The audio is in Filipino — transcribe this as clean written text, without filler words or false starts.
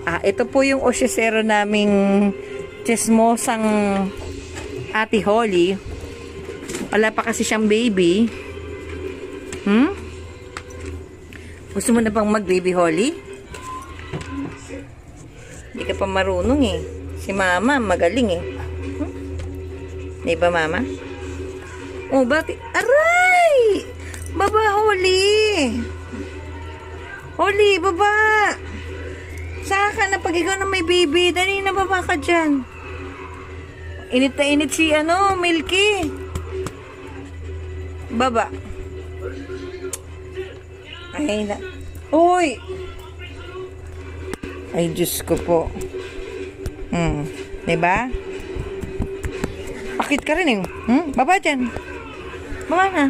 Ito po yung osyesero naming chismosang Ate Holly. Wala pa kasi siyang baby. Gusto mo na bang mag-baby Holly? Hindi ka pa marunong eh. Si Mama, magaling eh. Di ba, Mama? Oh, bakit? Aray! Baba, Holly! Holly, baba! Saan ka na pag ikaw na may baby? Dali na, baba ka dyan. Init na init si, Milky. Baba. Ay, na. Uy! Ay, Diyos ko po. Diba? Pakit ka rin eh. Baba dyan. Baba na.